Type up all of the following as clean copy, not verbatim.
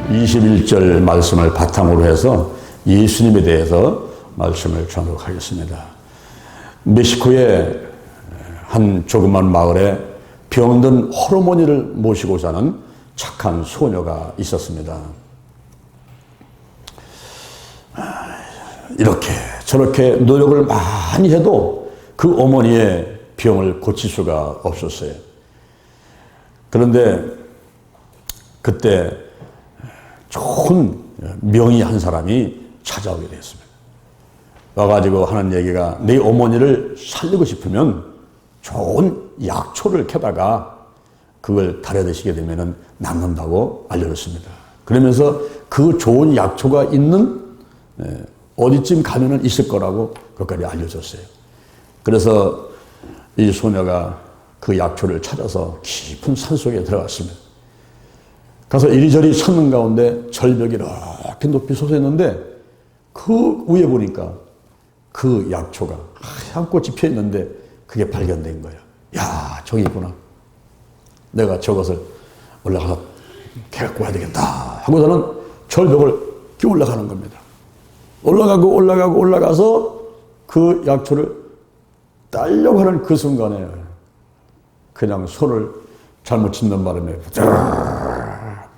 21절 말씀을 바탕으로 해서 예수님에 대해서 말씀을 전하도록 하겠습니다. 멕시코의 한 조그만 마을에 병든 호르몬이를 모시고 사는 착한 소녀가 있었습니다. 이렇게 저렇게 노력을 많이 해도 그 어머니의 병을 고칠 수가 없었어요. 그런데 그때 좋은 명의 한 사람이 찾아오게 됐습니다. 와가지고 하는 얘기가, 네 어머니를 살리고 싶으면 좋은 약초를 캐다가 그걸 달여 드시게 되면 낫는다고 알려줬습니다. 그러면서 그 좋은 약초가 있는 어디쯤 가면은 있을 거라고 그것까지 알려줬어요. 그래서 이 소녀가 그 약초를 찾아서 깊은 산속에 들어갔습니다. 가서 이리저리 찾는 가운데 절벽이 이렇게 높이 솟아있는데 그 위에 보니까 그 약초가 하얀 꽃이 피어있는데 그게 발견된 거예요. 야, 저기 있구나. 내가 저것을 올라가서 캐갖고 와야 되겠다 하고서는 절벽을 끼어 올라가는 겁니다. 올라가서 그 약초를 따려고 하는 그 순간에 그냥 손을 잘못 짚는 바람에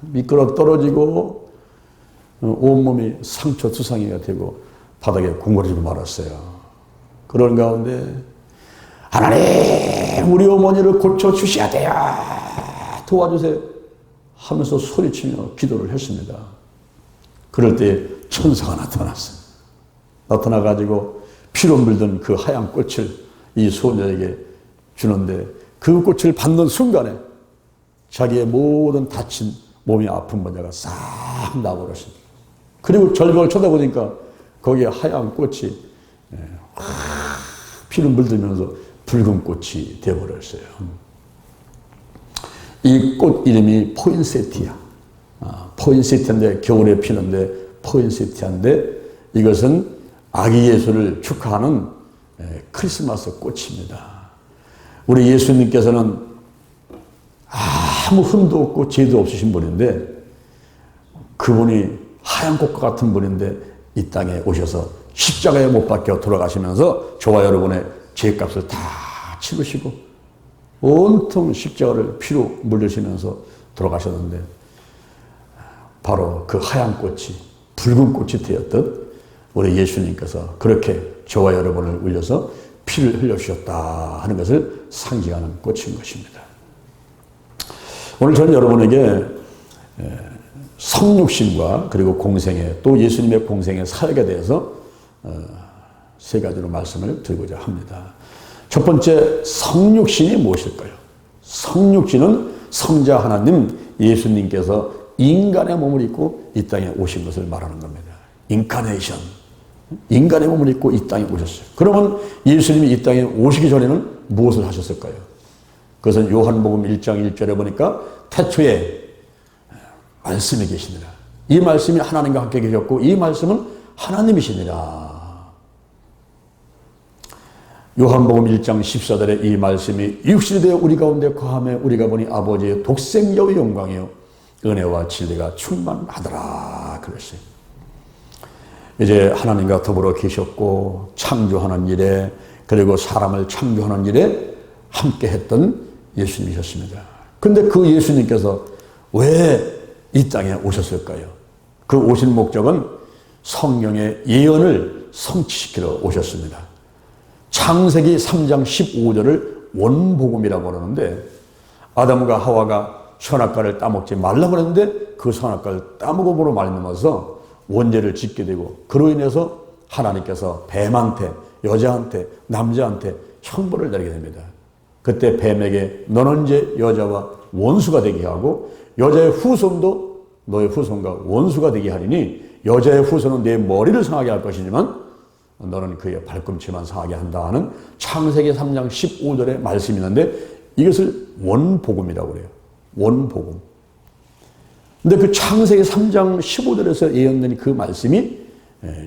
미끄러 떨어지고 온몸이 상처 투성이가 되고 바닥에 공거리고 말았어요. 그런 가운데 하나님, 우리 어머니를 고쳐주셔야 돼요, 도와주세요 하면서 소리치며 기도를 했습니다. 그럴 때 천사가 나타났어요. 나타나가지고 피로 물든 그 하얀 꽃을 이 소녀에게 주는데 그 꽃을 받는 순간에 자기의 모든 다친 몸이 아픈 분야가 싹 나버렸습니다. 그리고 절벽을 쳐다보니까 거기에 하얀 꽃이 피를 물들면서 붉은 꽃이 되어버렸어요. 이 꽃 이름이 포인세티아. 포인세티아인데 겨울에 피는데 포인세티아인데 이것은 아기 예수를 축하하는 크리스마스 꽃입니다. 우리 예수님께서는 아무 흠도 없고 죄도 없으신 분인데 그분이 하얀 꽃과 같은 분인데 이 땅에 오셔서 십자가에 못 박혀 돌아가시면서 저와 여러분의 죄값을 다 치르시고 온통 십자가를 피로 물리시면서 돌아가셨는데 바로 그 하얀 꽃이 붉은 꽃이 되었듯 우리 예수님께서 그렇게 저와 여러분을 울려서 피를 흘려주셨다 하는 것을 상징하는 꽃인 것입니다. 오늘 저는 여러분에게 성육신과 그리고 공생애, 또 예수님의 공생애 사역에 대해서 세 가지로 말씀을 드리고자 합니다. 첫 번째, 성육신이 무엇일까요? 성육신은 성자 하나님 예수님께서 인간의 몸을 입고 이 땅에 오신 것을 말하는 겁니다. 인카네이션. 인간의 몸을 입고 이 땅에 오셨어요. 그러면 예수님이 이 땅에 오시기 전에는 무엇을 하셨을까요? 그것은 요한복음 1장 1절에 보니까 태초에 말씀이 계시니라. 이 말씀이 하나님과 함께 계셨고 이 말씀은 하나님이시니라. 요한복음 1장 14절에 이 말씀이 육신이 되어 우리 가운데 거하며 우리가 보니 아버지의 독생자의 영광이요 은혜와 진리가 충만하더라 그랬어요. 이제 하나님과 더불어 계셨고 창조하는 일에 그리고 사람을 창조하는 일에 함께 했던 예수님이셨습니다. 그런데 그 예수님께서 왜 이 땅에 오셨을까요? 그 오신 목적은 성경의 예언을 성취시키러 오셨습니다. 창세기 3장 15절을 원복음이라고 하는데 아담과 하와가 선악과를 따먹지 말라고 했는데 그 선악과를 따먹음으로 말미암아서 원죄를 짓게 되고 그로 인해서 하나님께서 뱀한테, 여자한테, 남자한테 형벌을 내리게 됩니다. 그때 뱀에게 너는 이제 여자와 원수가 되게 하고 여자의 후손도 너의 후손과 원수가 되게 하리니 여자의 후손은 내 머리를 상하게 할 것이지만 너는 그의 발꿈치만 상하게 한다 하는 창세기 3장 15절의 말씀이 있는데 이것을 원복음이라고 그래요. 원복음. 근데 그 창세기 3장 15절에서 예언된 그 말씀이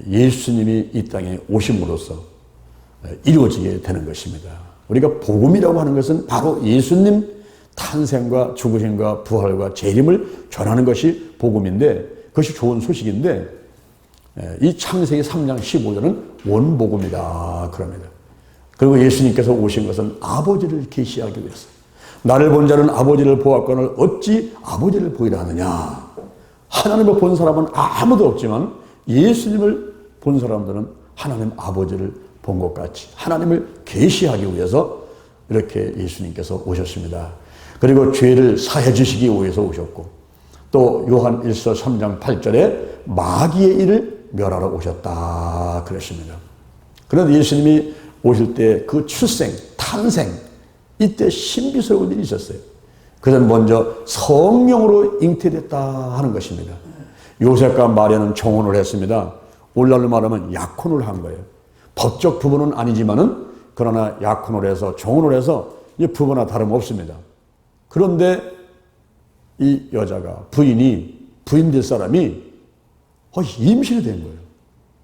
예수님이 이 땅에 오심으로써 이루어지게 되는 것입니다. 우리가 복음이라고 하는 것은 바로 예수님 탄생과 죽으심과 부활과 재림을 전하는 것이 복음인데 그것이 좋은 소식인데 이 창세기 3장 15절은 원복음이다 그럽니다. 그리고 예수님께서 오신 것은 아버지를 계시하기 위해서 나를 본 자는 아버지를 보았거늘 어찌 아버지를 보이라 하느냐. 하나님을 본 사람은 아무도 없지만 예수님을 본 사람들은 하나님 아버지를 본 것 같이 하나님을 계시하기 위해서 이렇게 예수님께서 오셨습니다. 그리고 죄를 사해 주시기 위해서 오셨고 또 요한 1서 3장 8절에 마귀의 일을 멸하러 오셨다 그랬습니다. 그런데 예수님이 오실 때 그 출생, 탄생 이때 신비스러운 일이 있었어요. 그것은 먼저 성령으로 잉태됐다 하는 것입니다. 요셉과 마리아는 정혼을 했습니다. 오늘날로 말하면 약혼을 한 거예요. 법적 부부는 아니지만은 그러나 약혼을 해서 정혼을 해서 부부나 다름없습니다. 그런데 이 여자가 부인 될 사람이 임신이 된 거예요.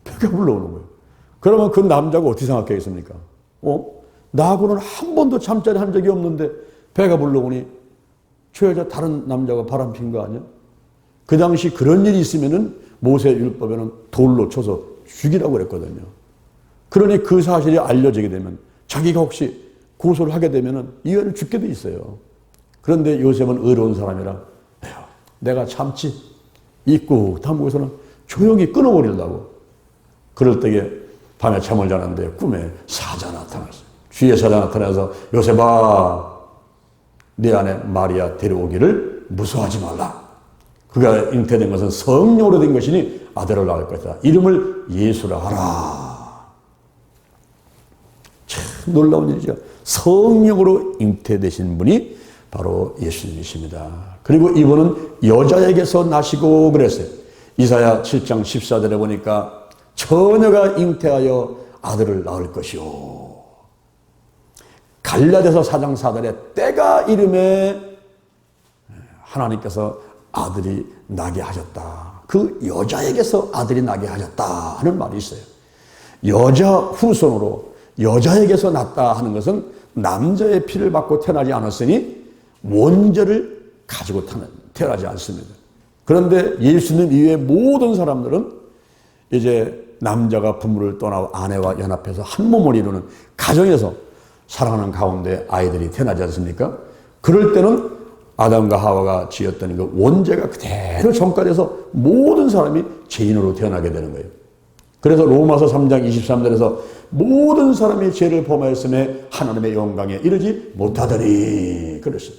배가 불러오는 거예요. 그러면 그 남자가 어떻게 생각하겠습니까? 나하고는 한 번도 잠자리 한 적이 없는데 배가 불러오니 저 여자 다른 남자가 바람핀 거 아니야? 그 당시 그런 일이 있으면은 모세 율법에는 돌로 쳐서 죽이라고 그랬거든요. 그러니 그 사실이 알려지게 되면 자기가 혹시 고소를 하게 되면은 이 여인은 죽게 돼 있어요. 그런데 요셉은 의로운 사람이라 내가 참지 입고 담고서는 조용히 끊어버리려고. 그럴 때에 밤에 잠을 자는데 꿈에 사자 나타났어요. 주의 사자 나타나서 요셉아 내 아내 마리아 데려오기를 무서워하지 말라. 그가 잉태된 것은 성령으로 된 것이니 아들을 낳을 것이다. 이름을 예수라 하라. 참 놀라운 일이죠. 성령으로 잉태되신 분이 바로 예수님이십니다. 그리고 이분은 여자에게서 나시고 그랬어요. 이사야 7장 14절에 보니까 처녀가 잉태하여 아들을 낳을 것이요. 갈라디아서 4장 4절에 때가 이름에 하나님께서 아들이 나게 하셨다. 그 여자에게서 아들이 나게 하셨다 하는 말이 있어요. 여자 후손으로 여자에게서 났다 하는 것은 남자의 피를 받고 태어나지 않았으니 원죄를 가지고 태어나지 않습니다. 그런데 예수님 이외의 모든 사람들은 이제 남자가 부모를 떠나 아내와 연합해서 한 몸을 이루는 가정에서 사랑하는 가운데 아이들이 태어나지 않습니까? 그럴 때는 아담과 하와가 지었던 그 원죄가 그대로 전가돼서 모든 사람이 죄인으로 태어나게 되는 거예요. 그래서 로마서 3장 23절에서 모든 사람이 죄를 범하였음에 하나님의 영광에 이르지 못하더니 그랬어요.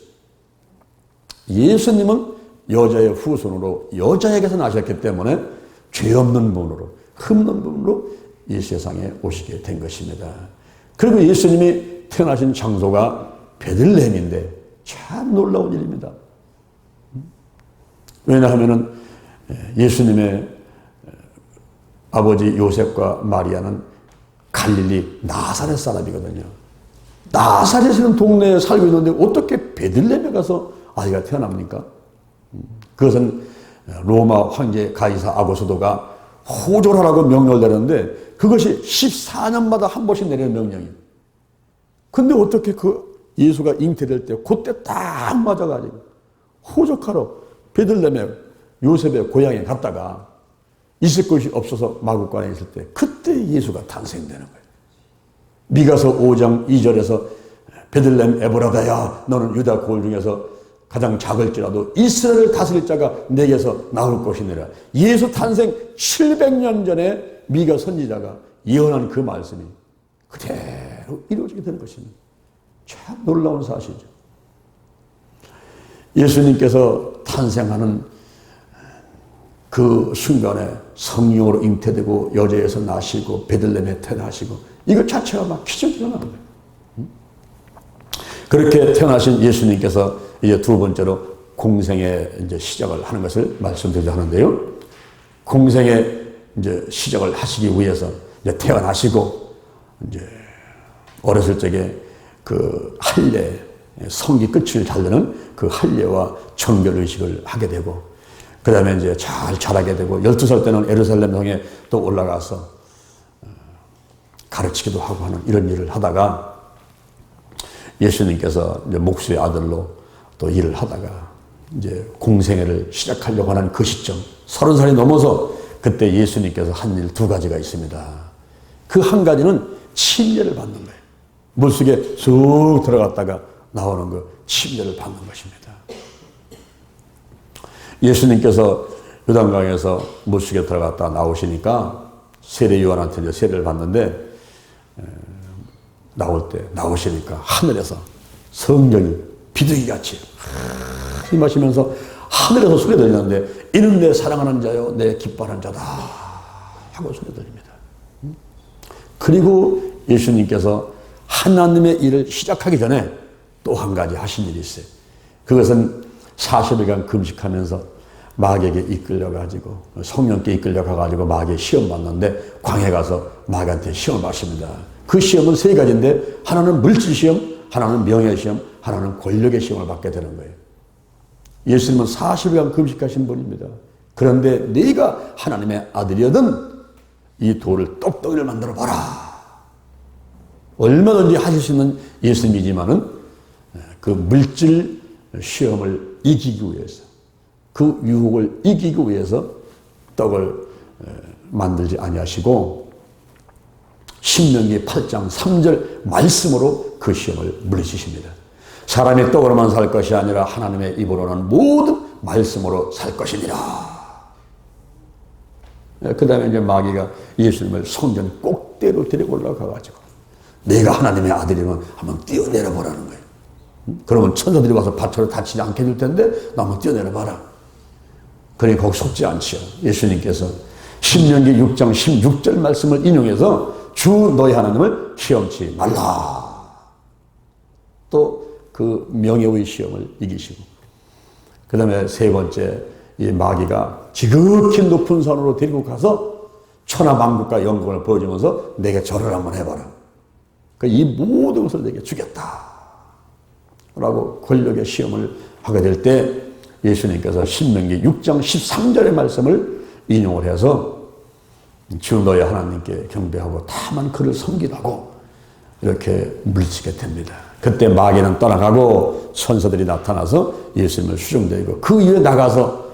예수님은 여자의 후손으로 여자에게서 나셨기 때문에 죄 없는 분으로 흠없는 분으로 이 세상에 오시게 된 것입니다. 그리고 예수님이 태어나신 장소가 베들레헴인데 참 놀라운 일입니다. 왜냐하면 예수님의 아버지 요셉과 마리아는 갈릴리 나사렛 사람이거든요. 나사렛이라는 동네에 살고 있는데 어떻게 베들레헴에 가서 아이가 태어납니까? 그것은 로마 황제 가이사 아고스도가 호졸하라고 명령을 내렸는데 그것이 14년마다 한 번씩 내리는 명령이에요. 근데 어떻게 그 예수가 잉태될 때 그때 딱 맞아가지고 호적하러 베들레헴에 요셉의 고향에 갔다가 있을 곳이 없어서 마구간에 있을 때 그때 예수가 탄생되는 거예요. 미가서 5장 2절에서 베들레헴 에브라다야 너는 유다 고을 중에서 가장 작을지라도 이스라엘을 다스릴 자가 내게서 나올 것이니라. 예수 탄생 700년 전에 미가 선지자가 예언한 그 말씀이 그대로 이루어지게 되는 것입니다. 참 놀라운 사실이죠. 예수님께서 탄생하는 그 순간에 성령으로 잉태되고 여자에서 나시고 베들레헴에 태어나시고 이것 자체가 막 기적이 일어나는 거예요. 그렇게 태어나신 예수님께서 이제 두 번째로 공생의 이제 시작을 하는 것을 말씀드리려 하는데요. 공생의 이제 시작을 하시기 위해서 이제 태어나시고 이제 어렸을 적에 그 할례 성기 끝을 자르는 그 할례와 정결 의식을 하게 되고 그 다음에 이제 잘 자라게 되고 12살 때는 예루살렘 성에 또 올라가서 가르치기도 하고 하는 이런 일을 하다가 예수님께서 이제 목수의 아들로 또 일을 하다가 이제 공생애를 시작하려고 하는 그 시점, 30살이 넘어서 그때 예수님께서 한 일 두 가지가 있습니다. 그 한 가지는 침례를 받는 거예요. 물속에 쑥 들어갔다가 나오는 그 침례를 받는 것입니다. 예수님께서 요단강에서 물속에 들어갔다 나오시니까 세례 요한한테 이제 세례를 받는데 나올 때 나오시니까 하늘에서 성령이 비둘기같이 임하시면서 하늘에서 소리 들리는데 이는 내 사랑하는 자요 내 기뻐하는 자다 하고 소리 들립니다. 그리고 예수님께서 하나님의 일을 시작하기 전에 또 한 가지 하신 일이 있어요. 그것은 40일간 금식하면서 마귀에게 이끌려가지고 성령께 이끌려가가지고 마귀의 시험 받는데 광야에 가서 마귀한테 시험을 받습니다. 그 시험은 세 가지인데 하나는 물질 시험, 하나는 명예 시험, 하나는 권력의 시험을 받게 되는 거예요. 예수님은 40일간 금식하신 분입니다. 그런데 네가 하나님의 아들이거든 이 돌을 떡덩이를 만들어 봐라. 얼마든지 하실 수 있는 예수님이지만은 그 물질 시험을 이기기 위해서 그 유혹을 이기기 위해서 떡을 만들지 아니하시고 신명기 8장 3절 말씀으로 그 시험을 물리치십니다. 사람이 떡으로만 살 것이 아니라 하나님의 입으로는 모든 말씀으로 살 것이니라. 그 다음에 이제 마귀가 예수님을 성전 꼭대로 데리고 올라가가지고 내가 하나님의 아들이면 한번 뛰어내려 보라는 거예요. 그러면 천사들이 와서 밭으로 다치지 않게 해줄 텐데 나 한번 뛰어내려 봐라. 그러니 거기 속지 않지요. 예수님께서 신명기 6장 16절 말씀을 인용해서 주 너희 하나님을 시험치 말라. 또 그 명예의 시험을 이기시고 그 다음에 세 번째 이 마귀가 지극히 높은 산으로 데리고 가서 천하만국과 영광을 보여주면서 내게 절을 한번 해봐라. 이 모든 것을 내게 주겠다 라고 권력의 시험을 하게 될 때 예수님께서 신명기 6장 13절의 말씀을 인용을 해서 주 너희 하나님께 경배하고 다만 그를 섬기라고 이렇게 물리치게 됩니다. 그때 마귀는 떠나가고 천사들이 나타나서 예수님을 수종되고 그 이후에 나가서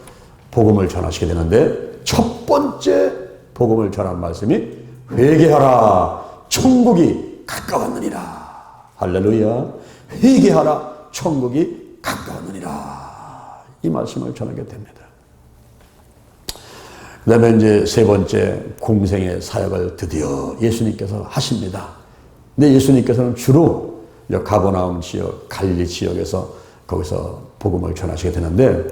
복음을 전하시게 되는데 첫 번째 복음을 전한 말씀이 회개하라 천국이 가까웠느니라. 할렐루야. 회개하라 천국이 가까웠느니라. 이 말씀을 전하게 됩니다. 그 다음에 이제 세 번째 공생의 사역을 드디어 예수님께서 하십니다. 근데 예수님께서는 주로 가버나움 지역, 갈릴리 지역에서 거기서 복음을 전하시게 되는데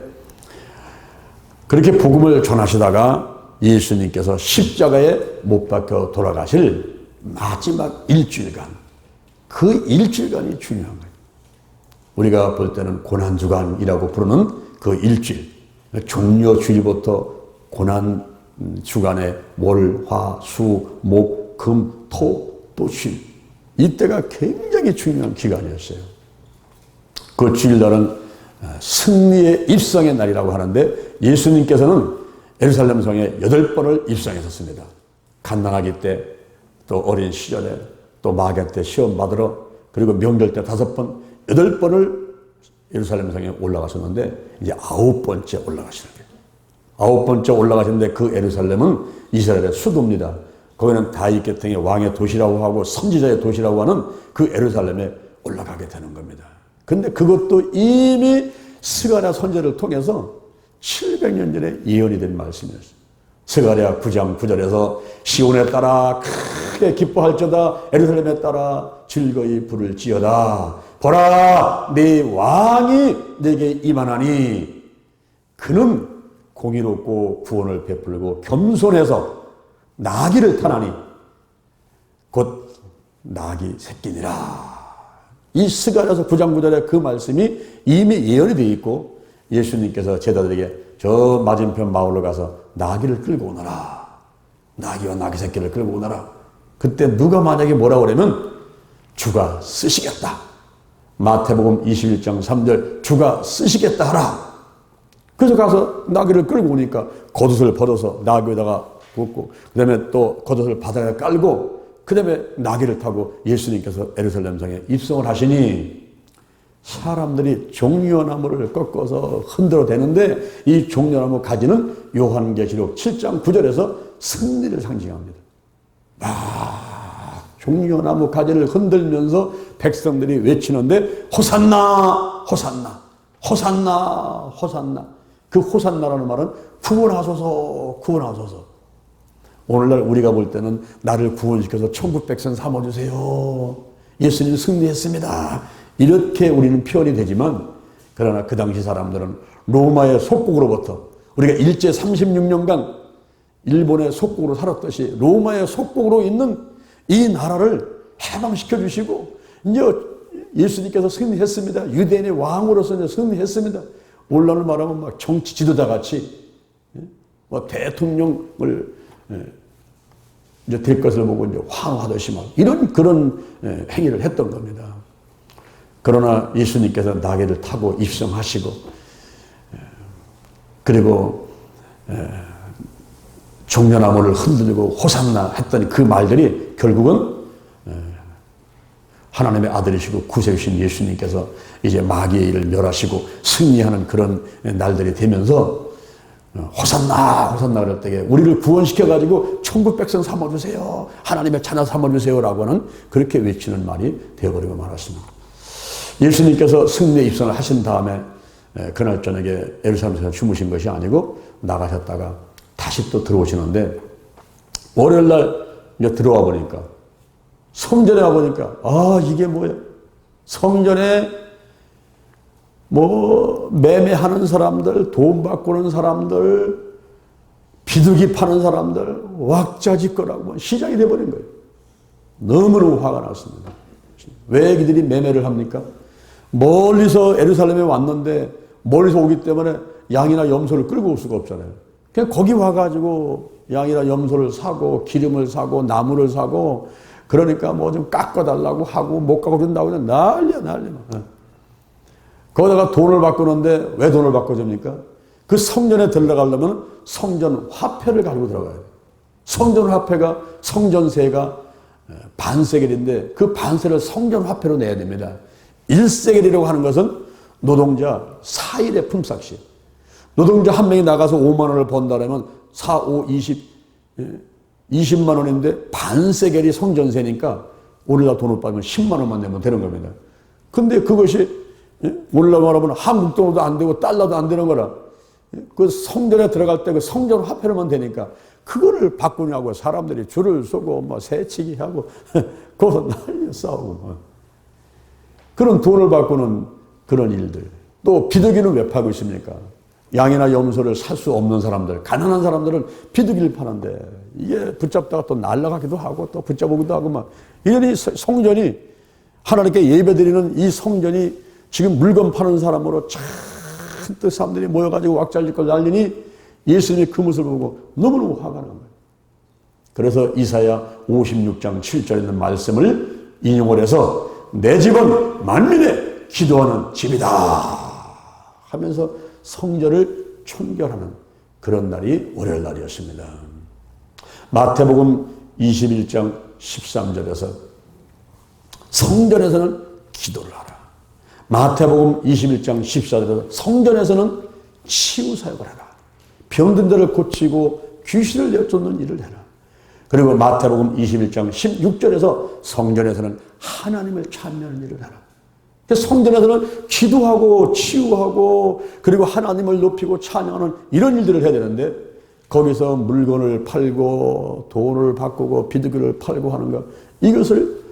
그렇게 복음을 전하시다가 예수님께서 십자가에 못 박혀 돌아가실 마지막 일주일간 그 일주일간이 중요한 거예요. 우리가 볼 때는 고난주간이라고 부르는 그 일주일 종려주일부터 고난주간에 월, 화, 수, 목, 금, 토, 또 쉴 이때가 굉장히 중요한 기간이었어요. 그 주일날은 승리의 입성의 날이라고 하는데 예수님께서는 예루살렘 성에 8번을 입성했었습니다. 갓난아기 때, 또 어린 시절에, 또 마귀 때 시험 받으러, 그리고 명절 때 5번, 8번을 예루살렘 성에 올라가셨는데 이제 9번째 올라가시는 거예요. 9번째 올라가셨는데 그 예루살렘은 이스라엘의 수도입니다. 거기는 다윗 계통의 왕의 도시라고 하고 선지자의 도시라고 하는 그 예루살렘에 올라가게 되는 겁니다. 근데 그것도 이미 스가랴 선지자를 통해서 700년 전에 예언이 된 말씀이었어요. 스가랴 9장 9절에서 시온에 따라 크게 기뻐할지어다 예루살렘에 따라 즐거이 부를지어다 보라 네 왕이 내게 임하나니 그는 공의롭고 구원을 베풀고 겸손해서 나귀를 타나니 곧 나귀 새끼니라. 이 스가랴서 9장 9절에 그 말씀이 이미 예언이 되어 있고 예수님께서 제자들에게 저 맞은편 마을로 가서 나귀를 끌고 오너라. 나귀와 나귀 새끼를 끌고 오너라. 그때 누가 만약에 뭐라고 그러면 주가 쓰시겠다. 마태복음 21장 3절 주가 쓰시겠다 하라. 그래서 가서 나귀를 끌고 오니까 겉옷을 벗어서 나귀에다가 붓고 그 다음에 또 겉옷을 바닥에 깔고 그 다음에 나귀를 타고 예수님께서 예루살렘 성에 입성을 하시니 사람들이 종려나무를 꺾어서 흔들어 대는데 이 종려나무 가지는 요한계시록 7장 9절에서 승리를 상징합니다. 종려나무 가지를 흔들면서 백성들이 외치는데 호산나 호산나 호산나 호산나. 그 호산나라는 말은 구원하소서 구원하소서. 오늘날 우리가 볼 때는 나를 구원시켜서 천국 백성 삼아주세요. 예수님 승리했습니다. 이렇게 우리는 표현이 되지만 그러나 그 당시 사람들은 로마의 속국으로부터 우리가 일제 36년간 일본의 속국으로 살았듯이 로마의 속국으로 있는 이 나라를 해방시켜 주시고 이제 예수님께서 승리했습니다. 유대인의 왕으로서 이제 승리했습니다. 오늘날 말하면 막 정치 지도자 같이 뭐 대통령을 이제 될 것을 보고 이제 황하듯이 막 이런 그런 행위를 했던 겁니다. 그러나 예수님께서 나귀를 타고 입성하시고 그리고 종려나무를 흔들고 호산나 했더니 그 말들이 결국은 하나님의 아들이시고 구세주신 예수님께서 이제 마귀의 일을 멸하시고 승리하는 그런 날들이 되면서 호산나 호산나 그럴 때에 우리를 구원시켜가지고 천국 백성 삼아주세요. 하나님의 자녀 삼아주세요라고 하는 그렇게 외치는 말이 되어버리고 말았습니다. 예수님께서 승리의 입성을 하신 다음에 그날 저녁에 예루살렘에서 주무신 것이 아니고 나가셨다가 다시 또 들어오시는데 월요일날 이제 들어와 보니까 성전에 와 보니까 이게 뭐야? 성전에 뭐 매매하는 사람들, 돈 바꾸는 사람들, 비둘기 파는 사람들, 왁자지껄하고 시작이 돼버린 거예요. 너무너무 화가 났습니다. 왜 그들이 매매를 합니까? 멀리서 예루살렘에 왔는데 멀리서 오기 때문에 양이나 염소를 끌고 올 수가 없잖아요. 그냥 거기 와가지고 양이나 염소를 사고 기름을 사고 나무를 사고 그러니까 뭐 좀 깎아달라고 하고 못 깎아준다고 그냥 난리야. 거기다가 돈을 바꾸는데 왜 돈을 바꿔줍니까? 그 성전에 들어가려면 성전 화폐를 가지고 들어가야 돼요. 성전 화폐가 성전세가 반세겔인데 그 반세를 성전 화폐로 내야 됩니다. 1세겔이라고 하는 것은 노동자 4일의 품삯이에요. 노동자 한 명이 나가서 5만 원을 번다면 4, 5, 20만 원인데 반세겔이 성전세니까 우리가 돈을 받으면 10만 원만 내면 되는 겁니다. 근데 그것이 우리나라 말하면 한국 돈도 안 되고 달러도 안 되는 거라. 그 성전에 들어갈 때 그 성전 화폐로만 되니까 그거를 바꾸냐고 사람들이 줄을 서고 뭐 새치기 하고 거기서 난리 싸우고 그런 돈을 바꾸는 그런 일들. 또 비둘기는 왜 파고 있습니까? 양이나 염소를 살 수 없는 사람들, 가난한 사람들은 비둘기를 파는데 이게 붙잡다가 또 날아가기도 하고 또 붙잡오기도 하고 막 이러니 성전이 하나님께 예배드리는 이 성전이 지금 물건 파는 사람으로 잔뜩 사람들이 모여가지고 왁자지껄 난리니 예수님이 그 모습을 보고 너무너무 화가 난 거예요. 그래서 이사야 56장 7절에 있는 말씀을 인용을 해서 내 집은 만민의 기도하는 집이다 하면서 성전을 총결하는 그런 날이 월요일 날이었습니다. 마태복음 21장 13절에서 성전에서는 기도를 하라. 마태복음 21장 14절에서 성전에서는 치유사역을 해라. 병든 자를 고치고 귀신을 내쫓는 일을 해라. 그리고 마태복음 21장 16절에서 성전에서는 하나님을 찬미하는 일을 해라. 성전에서는 기도하고 치유하고 그리고 하나님을 높이고 찬양하는 이런 일들을 해야 되는데 거기서 물건을 팔고 돈을 바꾸고 비둘기를 팔고 하는 것 이것을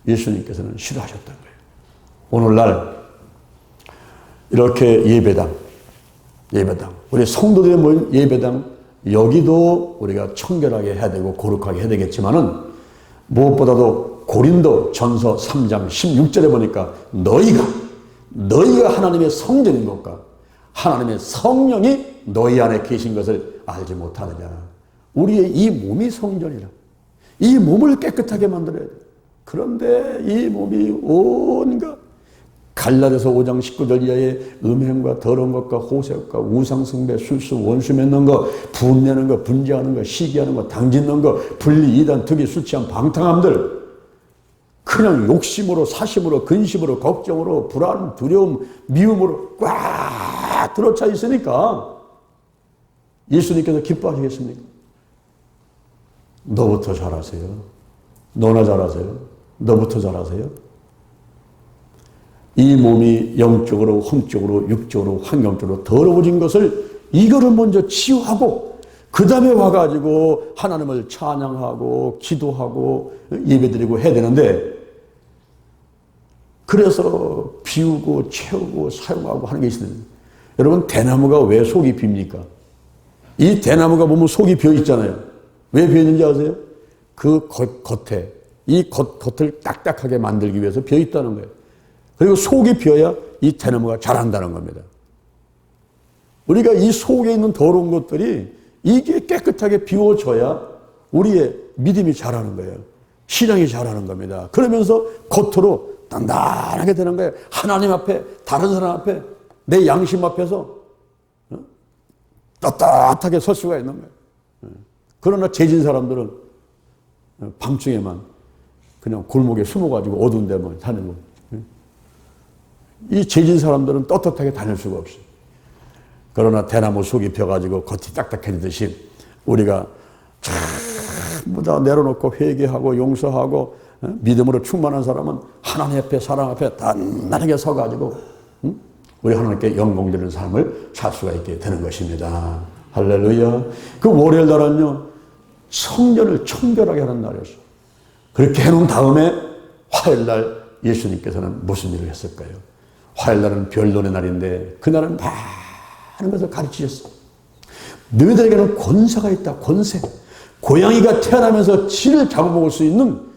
예수님께서는 싫어하셨던 거예요. 오늘날 이렇게 예배당 우리 성도들의 모인 예배당 여기도 우리가 청결하게 해야 되고 거룩하게 해야 되겠지만은 무엇보다도 고린도 전서 3장 16절에 보니까 너희가 하나님의 성전인 것과 하나님의 성령이 너희 안에 계신 것을 알지 못하느냐. 우리의 이 몸이 성전이라. 이 몸을 깨끗하게 만들어야 돼. 그런데 이 몸이 온갖 갈라디아서 5장 19절 이하의 음행과 더러운 것과 호색과 우상숭배, 술수, 원수 맺는 것, 분내는 것, 분지하는 것, 시기하는 것, 당짓는 것, 분리, 이단, 특이, 술 취한 방탕함들 그냥 욕심으로, 사심으로, 근심으로, 걱정으로, 불안, 두려움, 미움으로 꽉 들어차 있으니까 예수님께서 기뻐하시겠습니까? 너부터 잘하세요. 너나 잘하세요. 너부터 잘하세요. 이 몸이 영적으로, 혼적으로, 육적으로, 환경적으로 더러워진 것을 이거를 먼저 치유하고 그 다음에 와가지고 하나님을 찬양하고 기도하고 예배드리고 해야 되는데, 그래서 비우고 채우고 사용하고 하는 게 있습니다. 여러분, 대나무가 왜 속이 빕니까? 이 대나무가 보면 속이 비어 있잖아요. 왜 비어 있는지 아세요? 그 겉에, 이 겉을 딱딱하게 만들기 위해서 비어 있다는 거예요. 그리고 속이 비어야 이 대나무가 자란다는 겁니다. 우리가 이 속에 있는 더러운 것들이 이게 깨끗하게 비워져야 우리의 믿음이 자라는 거예요. 신앙이 자라는 겁니다. 그러면서 겉으로 단단하게 되는 거예요. 하나님 앞에, 다른 사람 앞에, 내 양심 앞에서 떳떳하게 설 수가 있는 거예요. 그러나 죄진 사람들은 밤중에만 그냥 골목에 숨어가지고 어두운 데만 사는 거예요. 이 죄진 사람들은 떳떳하게 다닐 수가 없어요. 그러나 대나무 속이 펴가지고 겉이 딱딱해지듯이 우리가 전부 다 내려놓고 회개하고 용서하고 믿음으로 충만한 사람은 하나님 앞에, 사랑 앞에 단단하게 서가지고 우리 하나님께 영광 드리는 삶을 살 수가 있게 되는 것입니다. 할렐루야. 그 월요일 날은요, 성전을 청결하게 하는 날이었어요. 그렇게 해놓은 다음에 화요일 날 예수님께서는 무슨 일을 했을까요? 화요일 날은 변론의 날인데 그날은 많은 것을 가르치셨어요. 너희들에게는 권세가 있다. 권세. 고양이가 태어나면서 쥐를 잡아먹을 수 있는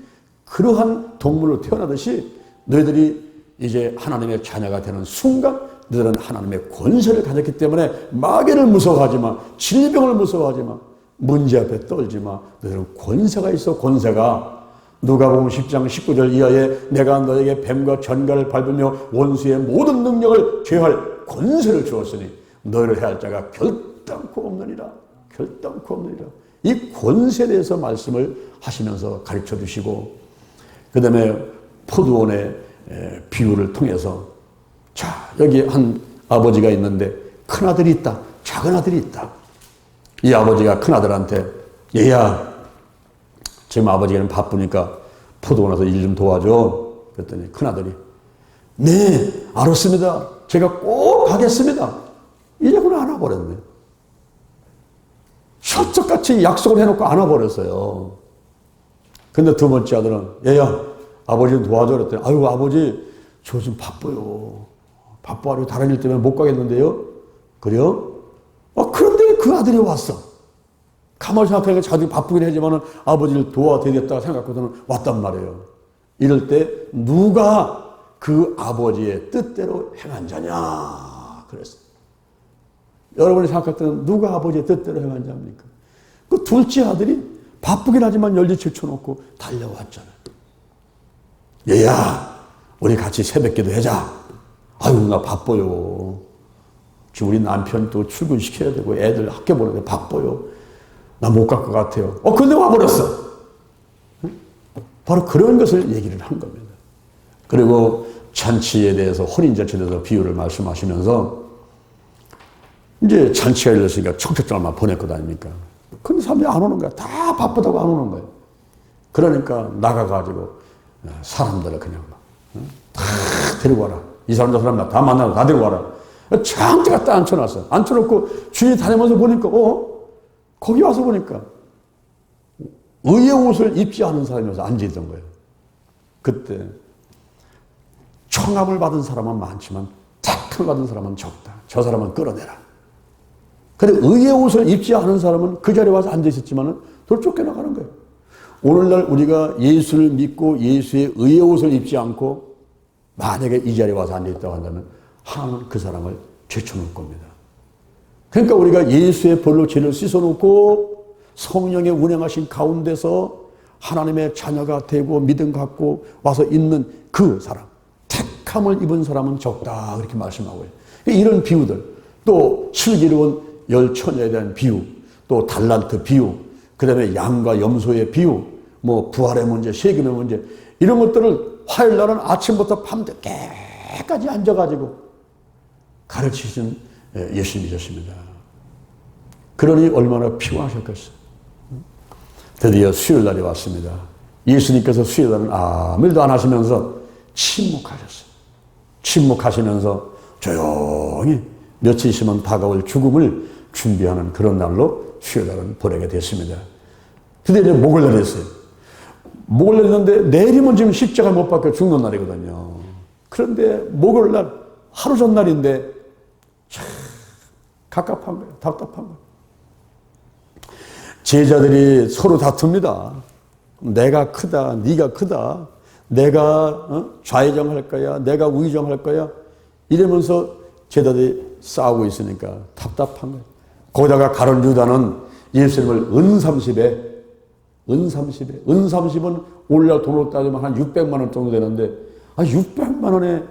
그러한 동물로 태어나듯이 너희들이 이제 하나님의 자녀가 되는 순간 너희들은 하나님의 권세를 가졌기 때문에 마귀를 무서워하지 마. 질병을 무서워하지 마. 문제 앞에 떨지 마. 너희들은 권세가 있어. 권세가. 누가복음 10장 19절 이하에 내가 너에게 뱀과 전갈을 밟으며 원수의 모든 능력을 제어할 권세를 주었으니 너희를 해할 자가 결단코 없느니라. 결단코 없느니라. 이 권세에 대해서 말씀을 하시면서 가르쳐 주시고, 그 다음에 포도원의 비유를 통해서, 자, 여기 한 아버지가 있는데 큰아들이 있다. 작은 아들이 있다. 이 아버지가 큰아들한테, 얘야, 지금 아버지는 바쁘니까 포도원에서 일 좀 도와줘. 그랬더니 큰아들이, 네, 알았습니다. 제가 꼭 가겠습니다. 이러고는 안 와버렸네. 철석같이 약속을 해놓고 안 와버렸어요. 근데 두 번째 아들은, 얘야, 아버지 좀 도와줘. 그랬더니, 아유, 아버지, 저 좀 바빠요. 바빠가지고 다른 일 때문에 못 가겠는데요? 그래요? 그런데 그 아들이 왔어. 가만히 생각하니까 자기도 바쁘긴 하지만 아버지를 도와드리겠다 생각하고는 왔단 말이에요. 이럴 때 누가 그 아버지의 뜻대로 행한 자냐? 그랬어요. 여러분이 생각할 때는 누가 아버지의 뜻대로 행한 자입니까? 그 둘째 아들이 바쁘긴 하지만 열리 제쳐놓고 달려왔잖아요. 얘야, 우리 같이 새벽기도 하자. 아유, 나 바빠요. 지금 우리 남편 또 출근시켜야 되고 애들 학교 보내야 바빠요. 나 못 갈 것 같아요. 근데 와버렸어. 바로 그런 것을 얘기를 한 겁니다. 그리고 잔치에 대해서, 혼인잔치에 대해서 비유를 말씀하시면서, 이제 잔치가 열렸으니까 청첩장만 보낼 거 아닙니까? 근데 사람들이 안 오는 거야. 다 바쁘다고 안 오는 거예요. 그러니까 나가가지고 사람들을 그냥 다 데리고 와라. 이 사람 저 사람 다 만나고 다 데리고 와라. 장대 갖다 앉혀놨어. 앉혀놓고 주위에 다니면서 보니까 거기 와서 보니까 의의 옷을 입지 않은 사람이 와서 앉아있던 거예요. 그때 청함을 받은 사람은 많지만 택함을 받은 사람은 적다. 저 사람은 끌어내라. 그런데 의의 옷을 입지 않은 사람은 그 자리에 와서 앉아있었지만 돌 쫓겨나가는 거예요. 오늘날 우리가 예수를 믿고 예수의 의의 옷을 입지 않고 만약에 이 자리에 와서 앉아있다고 한다면 하나님은 그 사람을 제쳐놓을 겁니다. 그러니까 우리가 예수의 벌로 죄를 씻어놓고 성령의 운행하신 가운데서 하나님의 자녀가 되고 믿음 갖고 와서 있는 그 사람, 택함을 입은 사람은 적다 그렇게 말씀하고요. 이런 비유들, 또 슬기로운 열 처녀에 대한 비유, 또 달란트 비유, 그 다음에 양과 염소의 비유, 뭐 부활의 문제, 세금의 문제, 이런 것들을 화요일 날은 아침부터 밤늦게까지 앉아가지고 가르치신 예수님이셨습니다. 그러니 얼마나 피곤하셨겠어요. 드디어 수요일 날이 왔습니다. 예수님께서 수요일 날은 아무 일도 안 하시면서 침묵하셨어요. 침묵하시면서 조용히 며칠 있으면 다가올 죽음을 준비하는 그런 날로 수요일 날은 보내게 됐습니다. 드디어 이제 목요일 날이 됐어요. 목요일 날이 있는데 내일이면 지금 십자가 못 박혀 죽는 날이거든요. 그런데 목요일 날 하루 전날인데 참 갑갑한 거예요. 답답한 거예요. 제자들이 서로 다툽니다. 내가 크다, 네가 크다, 내가 좌의정할 거야, 내가 우의정할 거야, 이러면서 제자들이 싸우고 있으니까 답답한 거예요. 거기다가 가룟 유다는 예수님을 은30은 오늘날 돈으로 따지면 한 600만 원 정도 되는데 600만 원에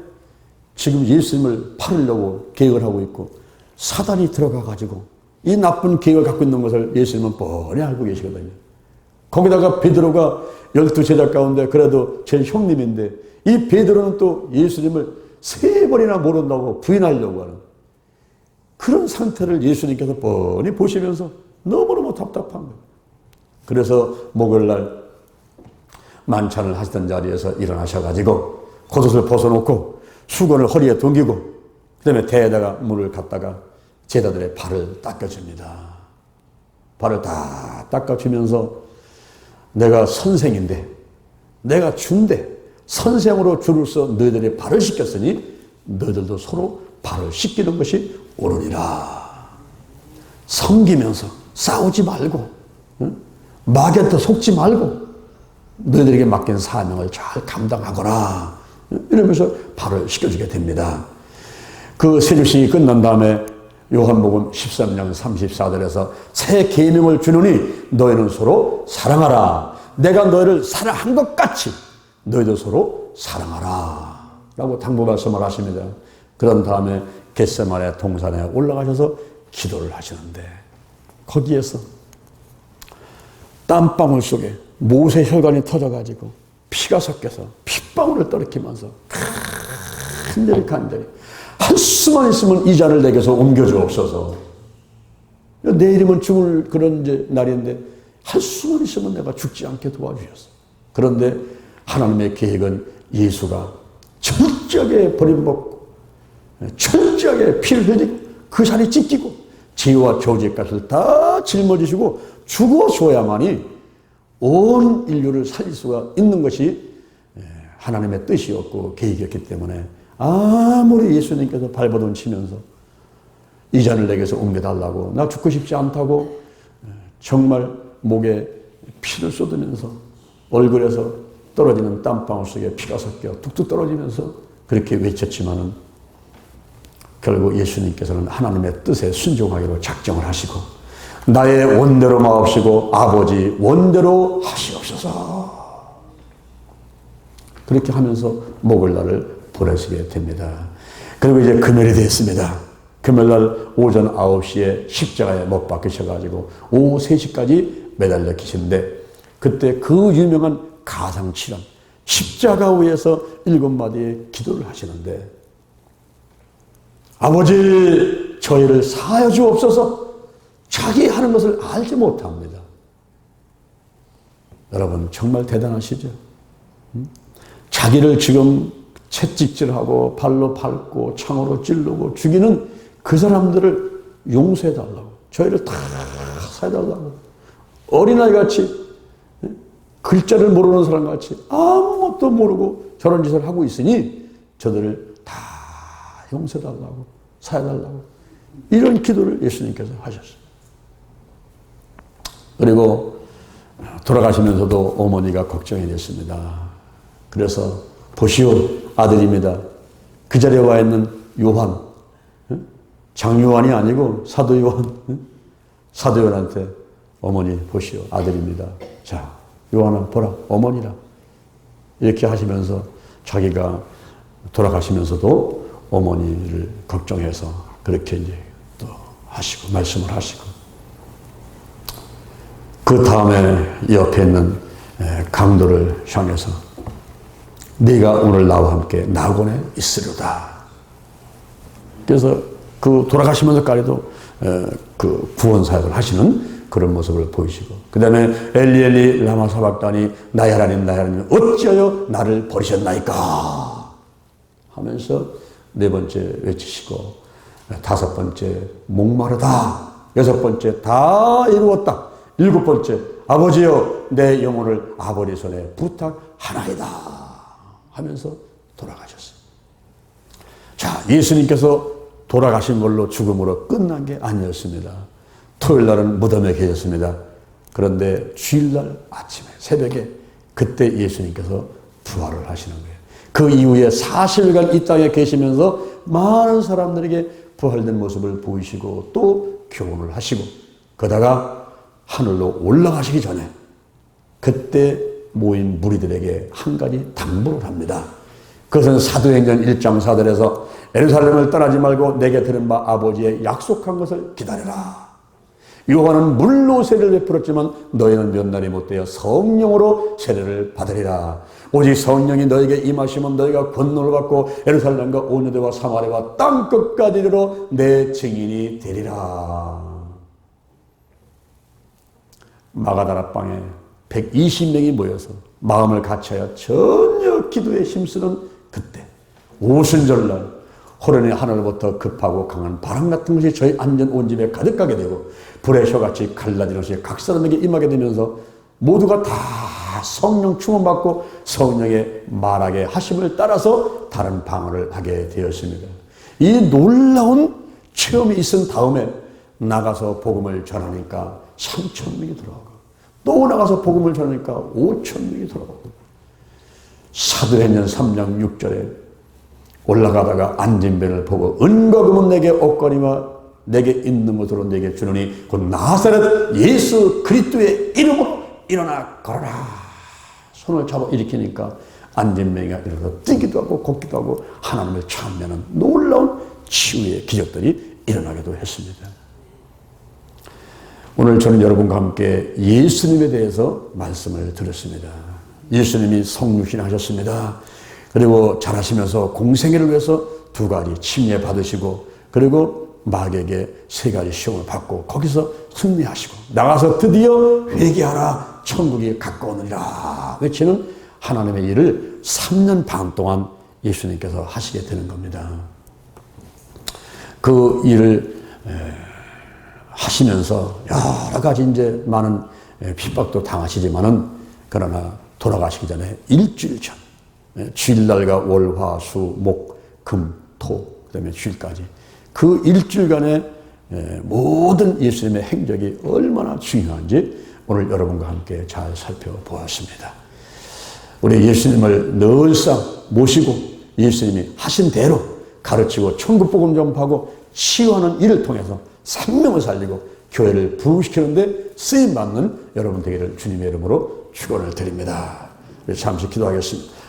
지금 예수님을 팔으려고 계획을 하고 있고 사단이 들어가가지고 이 나쁜 계획을 갖고 있는 것을 예수님은 뻔히 알고 계시거든요. 거기다가 베드로가 12제자 가운데 그래도 제일 형님인데 이 베드로는 또 예수님을 3번이나 모른다고 부인하려고 하는 그런 상태를 예수님께서 뻔히 보시면서 너무너무 답답한 거예요. 그래서 목요일날 만찬을 하시던 자리에서 일어나셔가지고 겉옷을 벗어놓고 수건을 허리에 동기고 그 다음에 대에다가 물을 갖다가 제자들의 발을 닦아줍니다. 발을 다 닦아주면서 내가 선생인데 내가 주인데 선생으로 주로서 너희들의 발을 씻겼으니 너희들도 서로 발을 씻기는 것이 옳으니라. 섬기면서 싸우지 말고 마귀한테 속지 말고 너희들에게 맡긴 사명을 잘 감당하거라. 이러면서 발을 씻겨주게 됩니다. 그 세주식이 끝난 다음에 요한복음 13장 34절에서 새 계명을 주노니 너희는 서로 사랑하라. 내가 너희를 사랑한 것 같이 너희도 서로 사랑하라. 라고 당부 말씀을 하십니다. 그런 다음에 겟세마네 동산에 올라가셔서 기도를 하시는데 거기에서 땀방울 속에 못의 혈관이 터져가지고 피가 섞여서 핏방울을 떨어뜨리면서 간절히 한수만 있으면 이 잔을 내게서 옮겨주옵소서. 내일이면 죽을 그런 이제 날인데 한수만 있으면 내가 죽지 않게 도와주셨어. 그런데 하나님의 계획은 예수가 철저하게 버림받고 철저하게 피를 흘리고 그 살이 찢기고 죄와 저주의 값을 다 짊어지시고 죽어줘야만이 온 인류를 살릴 수가 있는 것이 하나님의 뜻이었고 계획이었기 때문에 아무리 예수님께서 발버둥 치면서 이 잔을 내게서 옮겨달라고 나 죽고 싶지 않다고 정말 목에 피를 쏟으면서 얼굴에서 떨어지는 땀방울 속에 피가 섞여 뚝뚝 떨어지면서 그렇게 외쳤지만은 결국 예수님께서는 하나님의 뜻에 순종하기로 작정을 하시고 나의 원대로 마옵시고 아버지 원대로 하시옵소서. 그렇게 하면서 목요일날을 보내시게 됩니다. 그리고 이제 금요일이 됐습니다. 금요일날 오전 9시에 십자가에 못 박히셔가지고 오후 3시까지 매달려 계신데 그때 그 유명한 가상치령 십자가 위에서 7마디의 기도를 하시는데 아버지 저희를 사하여 주옵소서. 자기 하는 것을 알지 못합니다. 여러분 정말 대단하시죠? 자기를 지금 채찍질하고 발로 밟고 창으로 찌르고 죽이는 그 사람들을 용서해달라고 저희를 다 사해달라고 어린아이같이 글자를 모르는 사람같이 아무것도 모르고 저런 짓을 하고 있으니 저들을 다 용서해달라고 사해달라고 이런 기도를 예수님께서 하셨어요. 그리고 돌아가시면서도 어머니가 걱정이 됐습니다. 그래서 보시오 아들입니다. 그 자리에 와 있는 요한, 장요한이 아니고 사도 요한, 사도 요한한테 어머니 보시오 아들입니다. 자 요한은 보라 어머니라 이렇게 하시면서 자기가 돌아가시면서도 어머니를 걱정해서 그렇게 이제 또 하시고 말씀을 하시고 그 다음에 옆에 있는 강도를 향해서 네가 오늘 나와 함께 낙원에 있으리로다. 그래서 그 돌아가시면서까지도 그 구원 사역을 하시는 그런 모습을 보이시고, 그 다음에 엘리 엘리 라마 사박다니 나의 하나님 나의 하나님 어찌하여 나를 버리셨나이까 하면서 네 번째 외치시고, 다섯 번째 목마르다, 여섯 번째 다 이루었다, 일곱 번째 아버지여 내 영혼을 아버지 손에 부탁하나이다 하면서 돌아가셨어요. 자, 예수님께서 돌아가신 걸로 죽음으로 끝난 게 아니었습니다. 토요일 날은 무덤에 계셨습니다. 그런데 주일날 아침에 새벽에 그때 예수님께서 부활을 하시는 거예요. 그 이후에 40일간 이 땅에 계시면서 많은 사람들에게 부활된 모습을 보이시고 또 교훈을 하시고, 그러다가 하늘로 올라가시기 전에 그때 모인 무리들에게 한 가지 당부를 합니다. 그것은 사도행전 1장 4절에서 예루살렘을 떠나지 말고 내게 들은 바 아버지의 약속한 것을 기다려라. 요한은 물로 세례를 베풀었지만 너희는 몇 날이 못되어 성령으로 세례를 받으리라. 오직 성령이 너에게 임하시면 너희가 권능을 받고 예루살렘과 온 유대와 사마리아와 땅 끝까지 이르러 내 증인이 되리라. 마가다라 방에 120명이 모여서 마음을 같이하여 전혀 기도에 힘쓰는 그때 오순절날 호련히 하늘부터 급하고 강한 바람 같은 것이 저희 안전 온 집에 가득하게 되고 불의 혀같이 갈라지는 것이 각 사람에게 임하게 되면서 모두가 다 성령 충만받고 성령의 말하게 하심을 따라서 다른 방언을 하게 되었습니다. 이 놀라운 체험이 있은 다음에 나가서 복음을 전하니까 3,000명이 들어가고 또 나가서 복음을 전하니까 5,000명이 들어가고, 사도행전 3장 6절에 올라가다가 앉은 뱀을 보고 은과 금은 내게 옷걸이와 내게 있는 것으로 내게 주노니 곧 나사렛 예수 그리스도의 이름으로 일어나 걸어라. 손을 잡아 일으키니까 앉은 뱀이 일어나서 뛰기도 하고 걷기도 하고 하나님을 찬양하는 놀라운 치유의 기적들이 일어나기도 했습니다. 오늘 저는 여러분과 함께 예수님에 대해서 말씀을 드렸습니다. 예수님이 성육신 하셨습니다. 그리고 잘하시면서 공생애를 위해서 2가지 침례 받으시고, 그리고 마귀에게 3가지 시험을 받고 거기서 승리하시고 나가서 드디어 회개하라 천국이 가까우니라 외치는 하나님의 일을 3년 반 동안 예수님께서 하시게 되는 겁니다. 그 일을 하시면서 여러 가지 이제 많은 핍박도 당하시지만은, 그러나 돌아가시기 전에 일주일 전, 주일날과 월, 화, 수, 목, 금, 토, 그 다음에 주일까지 그 일주일간의 모든 예수님의 행적이 얼마나 중요한지 오늘 여러분과 함께 잘 살펴보았습니다. 우리 예수님을 늘상 모시고 예수님이 하신 대로 가르치고 천국복음 전파하고 치유하는 일을 통해서 생명을 살리고 교회를 부흥시키는데 쓰임받는 여러분 되기를 주님의 이름으로 축원을 드립니다. 잠시 기도하겠습니다.